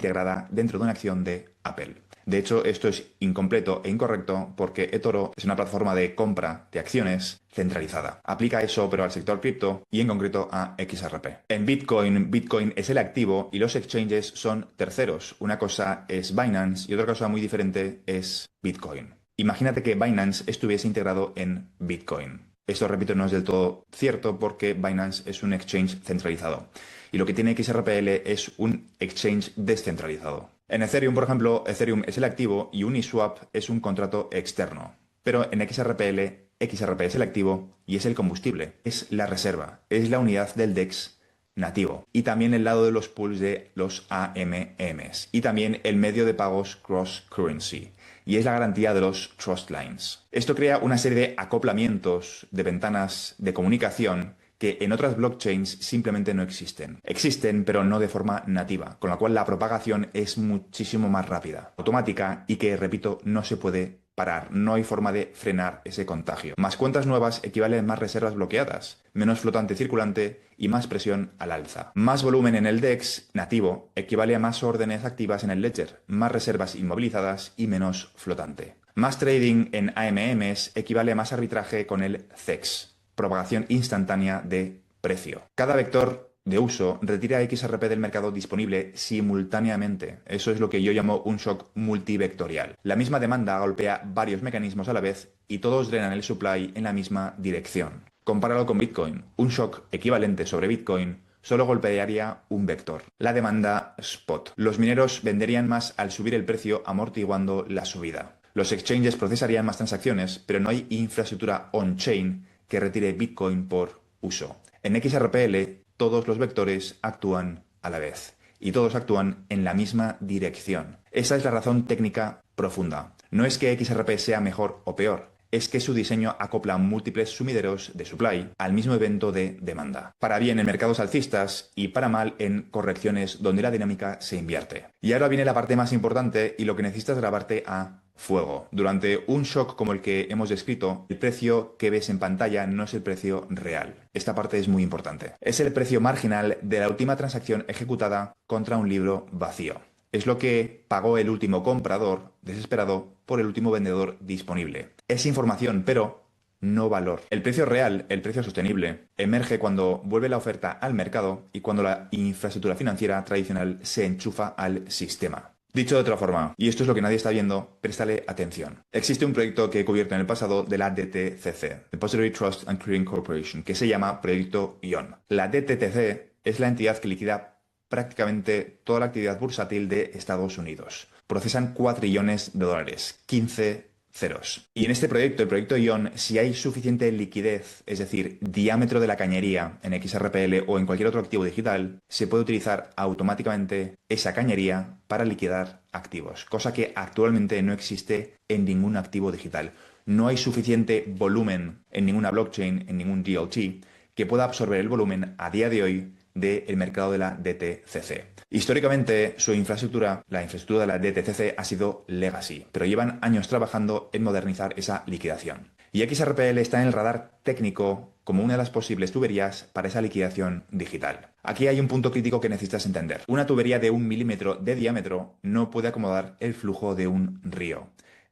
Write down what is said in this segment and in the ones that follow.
integrada dentro de una acción de Apple. De hecho, esto es incompleto e incorrecto porque eToro es una plataforma de compra de acciones centralizada. Aplica eso pero al sector cripto y en concreto a XRP. En Bitcoin es el activo y los exchanges son terceros. Una cosa es Binance y otra cosa muy diferente es Bitcoin. Imagínate que Binance estuviese integrado en Bitcoin. Esto, repito, no es del todo cierto porque Binance es un exchange centralizado. Y lo que tiene XRPL es un exchange descentralizado. En Ethereum, por ejemplo, Ethereum es el activo y Uniswap es un contrato externo. Pero en XRPL, XRP es el activo y es el combustible. Es la reserva, es la unidad del DEX nativo. Y también el lado de los pools de los AMMs. Y también el medio de pagos cross-currency. Y es la garantía de los trust lines. Esto crea una serie de acoplamientos de ventanas de comunicación que en otras blockchains simplemente no existen. Existen, pero no de forma nativa, con la cual la propagación es muchísimo más rápida, automática y que, repito, no se puede parar. No hay forma de frenar ese contagio. Más cuentas nuevas equivalen a más reservas bloqueadas, menos flotante circulante y más presión al alza. Más volumen en el DEX nativo equivale a más órdenes activas en el ledger, más reservas inmovilizadas y menos flotante. Más trading en AMMs equivale a más arbitraje con el CEX, propagación instantánea de precio. Cada vector de uso retira XRP del mercado disponible simultáneamente. Eso es lo que yo llamo un shock multivectorial. La misma demanda golpea varios mecanismos a la vez y todos drenan el supply en la misma dirección. Compáralo con Bitcoin. Un shock equivalente sobre Bitcoin solo golpearía un vector, la demanda spot. Los mineros venderían más al subir el precio amortiguando la subida. Los exchanges procesarían más transacciones, pero no hay infraestructura on-chain que retire Bitcoin por uso. En XRPL, todos los vectores actúan a la vez y todos actúan en la misma dirección. Esa es la razón técnica profunda. No es que XRP sea mejor o peor, es que su diseño acopla múltiples sumideros de supply al mismo evento de demanda. Para bien en mercados alcistas y para mal en correcciones donde la dinámica se invierte. Y ahora viene la parte más importante y lo que necesitas grabarte a fuego. Durante un shock como el que hemos descrito, el precio que ves en pantalla no es el precio real. Esta parte es muy importante. Es el precio marginal de la última transacción ejecutada contra un libro vacío. Es lo que pagó el último comprador desesperado por el último vendedor disponible. Es información, pero no valor. El precio real, el precio sostenible, emerge cuando vuelve la oferta al mercado y cuando la infraestructura financiera tradicional se enchufa al sistema. Dicho de otra forma, y esto es lo que nadie está viendo, préstale atención. Existe un proyecto que he cubierto en el pasado de la DTCC, Depository Trust and Clearing Corporation, que se llama Proyecto ION. La DTCC es la entidad que liquida prácticamente toda la actividad bursátil de Estados Unidos. Procesan 4 trillones de dólares, 15 ceros. Y en este proyecto, el proyecto ION, si hay suficiente liquidez, es decir, diámetro de la cañería en XRPL o en cualquier otro activo digital, se puede utilizar automáticamente esa cañería para liquidar activos, cosa que actualmente no existe en ningún activo digital. No hay suficiente volumen en ninguna blockchain, en ningún DLT, que pueda absorber el volumen a día de hoy del mercado de la DTCC. Históricamente, su infraestructura, la infraestructura de la DTCC, ha sido legacy, pero llevan años trabajando en modernizar esa liquidación. Y XRPL está en el radar técnico como una de las posibles tuberías para esa liquidación digital. Aquí hay un punto crítico que necesitas entender. Una tubería de 1 milímetro de diámetro no puede acomodar el flujo de un río.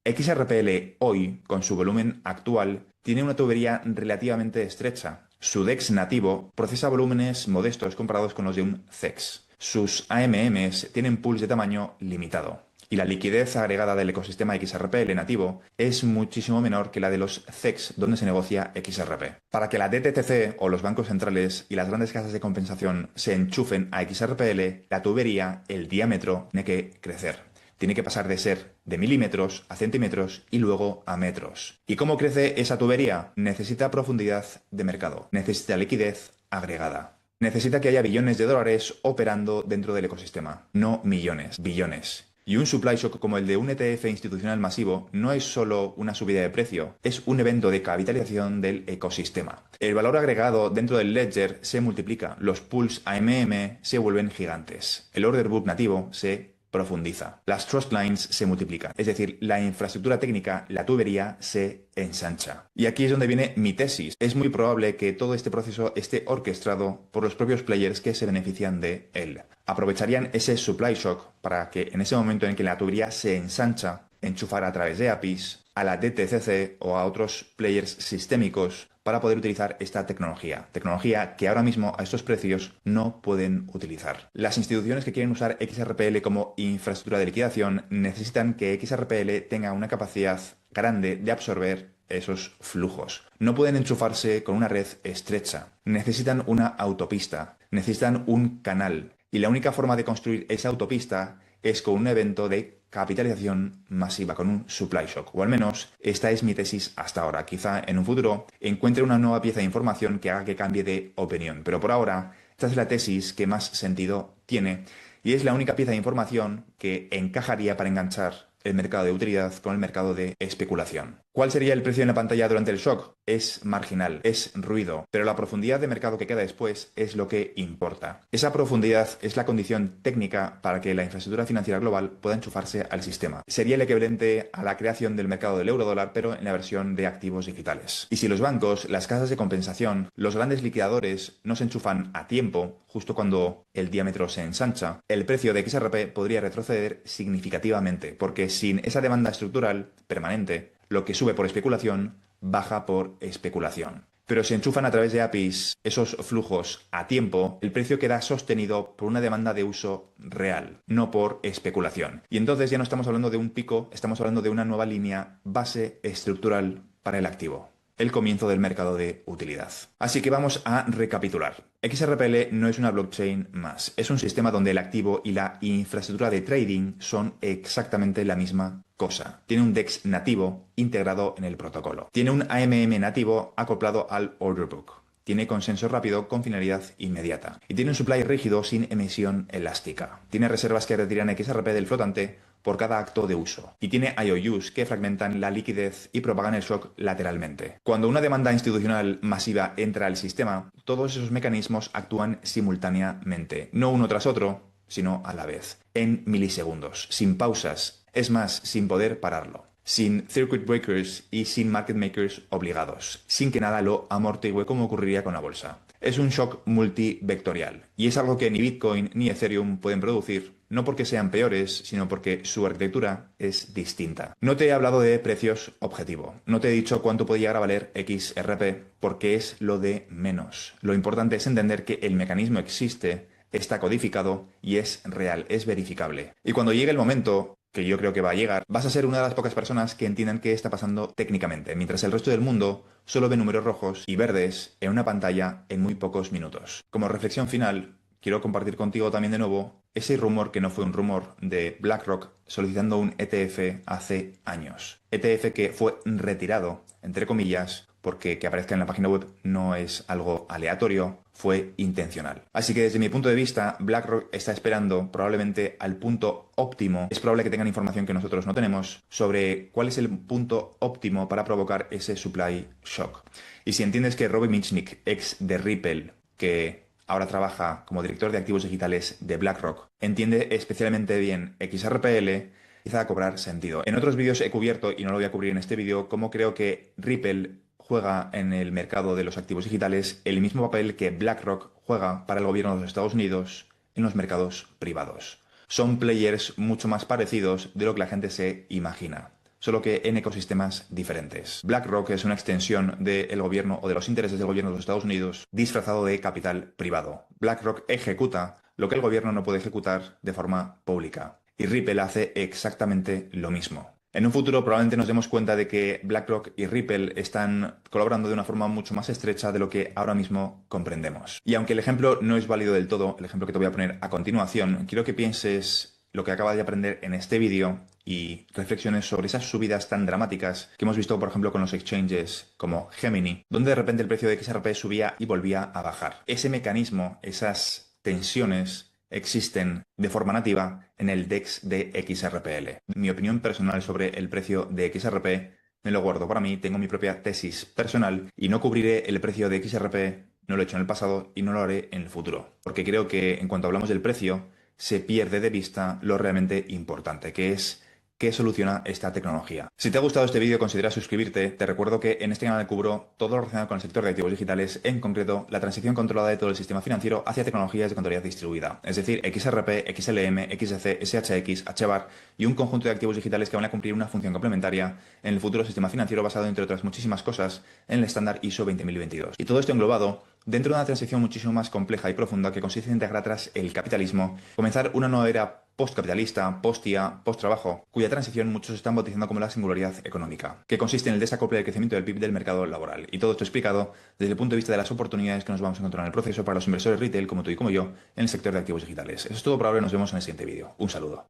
XRPL hoy, con su volumen actual, tiene una tubería relativamente estrecha. Su DEX nativo procesa volúmenes modestos comparados con los de un CEX. Sus AMMs tienen pools de tamaño limitado. Y la liquidez agregada del ecosistema XRPL nativo es muchísimo menor que la de los CEX donde se negocia XRP. Para que la DTCC o los bancos centrales y las grandes casas de compensación se enchufen a XRPL, la tubería, el diámetro, tiene que crecer. Tiene que pasar de ser de milímetros a centímetros y luego a metros. ¿Y cómo crece esa tubería? Necesita profundidad de mercado, necesita liquidez agregada. Necesita que haya billones de dólares operando dentro del ecosistema, no millones, billones. Y un supply shock como el de un ETF institucional masivo no es solo una subida de precio, es un evento de capitalización del ecosistema. El valor agregado dentro del ledger se multiplica, los pools AMM se vuelven gigantes, el order book nativo se profundiza. Las trust lines se multiplican, es decir, la infraestructura técnica, la tubería, se ensancha. Y aquí es donde viene mi tesis. Es muy probable que todo este proceso esté orquestado por los propios players que se benefician de él. Aprovecharían ese supply shock para que en ese momento en que la tubería se ensancha, enchufar a través de APIs a la DTCC o a otros players sistémicos para poder utilizar esta tecnología que ahora mismo a estos precios no pueden utilizar. Las instituciones que quieren usar XRPL como infraestructura de liquidación necesitan que XRPL tenga una capacidad grande de absorber esos flujos. No pueden enchufarse con una red estrecha. Necesitan una autopista, necesitan un canal. Y la única forma de construir esa autopista es con un evento de capitalización masiva, con un supply shock. O al menos esta es mi tesis hasta ahora. Quizá en un futuro encuentre una nueva pieza de información que haga que cambie de opinión. Pero por ahora, esta es la tesis que más sentido tiene y es la única pieza de información que encajaría para enganchar el mercado de utilidad con el mercado de especulación. ¿Cuál sería el precio en la pantalla durante el shock? Es marginal, es ruido, pero la profundidad de mercado que queda después es lo que importa. Esa profundidad es la condición técnica para que la infraestructura financiera global pueda enchufarse al sistema. Sería el equivalente a la creación del mercado del euro-dólar, pero en la versión de activos digitales. Y si los bancos, las casas de compensación, los grandes liquidadores no se enchufan a tiempo, justo cuando el diámetro se ensancha, el precio de XRP podría retroceder significativamente, porque sin esa demanda estructural permanente, lo que sube por especulación, baja por especulación. Pero si enchufan a través de APIs esos flujos a tiempo, el precio queda sostenido por una demanda de uso real, no por especulación. Y entonces ya no estamos hablando de un pico, estamos hablando de una nueva línea base estructural para el activo. El comienzo del mercado de utilidad. Así que vamos a recapitular. XRPL no es una blockchain más, es un sistema donde el activo y la infraestructura de trading son exactamente la misma cosa. Tiene un DEX nativo integrado en el protocolo. Tiene un AMM nativo acoplado al order book. Tiene consenso rápido con finalidad inmediata. Y tiene un supply rígido sin emisión elástica. Tiene reservas que retiran XRP del flotante por cada acto de uso. Y tiene IOUs que fragmentan la liquidez y propagan el shock lateralmente. Cuando una demanda institucional masiva entra al sistema, todos esos mecanismos actúan simultáneamente. No uno tras otro, sino a la vez. En milisegundos, sin pausas. Es más, sin poder pararlo. Sin circuit breakers y sin market makers obligados, sin que nada lo amortigue como ocurriría con la bolsa. Es un shock multivectorial y es algo que ni Bitcoin ni Ethereum pueden producir, no porque sean peores, sino porque su arquitectura es distinta. No te he hablado de precios objetivo, no te he dicho cuánto podría llegar a valer XRP, porque es lo de menos. Lo importante es entender que el mecanismo existe, está codificado y es real, es verificable. Y cuando llegue el momento, que yo creo que va a llegar, vas a ser una de las pocas personas que entiendan qué está pasando técnicamente, mientras el resto del mundo solo ve números rojos y verdes en una pantalla en muy pocos minutos. Como reflexión final, quiero compartir contigo también de nuevo ese rumor que no fue un rumor de BlackRock solicitando un ETF hace años. ETF que fue retirado, entre comillas, porque que aparezca en la página web no es algo aleatorio, fue intencional. Así que desde mi punto de vista, BlackRock está esperando probablemente al punto óptimo. Es probable que tengan información que nosotros no tenemos sobre cuál es el punto óptimo para provocar ese supply shock. Y si entiendes que Robbie Mitchell, ex de Ripple, que ahora trabaja como director de activos digitales de BlackRock, entiende especialmente bien XRPL, empieza a cobrar sentido. En otros vídeos he cubierto, y no lo voy a cubrir en este vídeo, cómo creo que Ripple juega en el mercado de los activos digitales el mismo papel que BlackRock juega para el gobierno de los Estados Unidos en los mercados privados. Son players mucho más parecidos de lo que la gente se imagina, solo que en ecosistemas diferentes. BlackRock es una extensión del gobierno o de los intereses del gobierno de los Estados Unidos disfrazado de capital privado. BlackRock ejecuta lo que el gobierno no puede ejecutar de forma pública. Y Ripple hace exactamente lo mismo. En un futuro probablemente nos demos cuenta de que BlackRock y Ripple están colaborando de una forma mucho más estrecha de lo que ahora mismo comprendemos. Y aunque el ejemplo no es válido del todo, el ejemplo que te voy a poner a continuación, quiero que pienses lo que acabas de aprender en este vídeo y reflexiones sobre esas subidas tan dramáticas que hemos visto, por ejemplo, con los exchanges como Gemini, donde de repente el precio de XRP subía y volvía a bajar. Ese mecanismo, esas tensiones, existen de forma nativa en el DEX de XRPL. Mi opinión personal sobre el precio de XRP me lo guardo para mí, tengo mi propia tesis personal y no cubriré el precio de XRP, no lo he hecho en el pasado y no lo haré en el futuro. Porque creo que en cuanto hablamos del precio, se pierde de vista lo realmente importante, que es qué soluciona esta tecnología. Si te ha gustado este vídeo, considera suscribirte. Te recuerdo que en este canal cubro todo lo relacionado con el sector de activos digitales, en concreto la transición controlada de todo el sistema financiero hacia tecnologías de contabilidad distribuida, es decir, XRP, XLM, XDC, SHX, HBAR y un conjunto de activos digitales que van a cumplir una función complementaria en el futuro sistema financiero basado, entre otras muchísimas cosas, en el estándar ISO 20022. Y todo esto englobado dentro de una transición muchísimo más compleja y profunda que consiste en integrar tras el capitalismo, comenzar una nueva era postcapitalista, post-IA, post-trabajo, cuya transición muchos están bautizando como la singularidad económica, que consiste en el desacople del crecimiento del PIB del mercado laboral. Y todo esto explicado desde el punto de vista de las oportunidades que nos vamos a encontrar en el proceso para los inversores retail, como tú y como yo, en el sector de activos digitales. Eso es todo por ahora y nos vemos en el siguiente vídeo. Un saludo.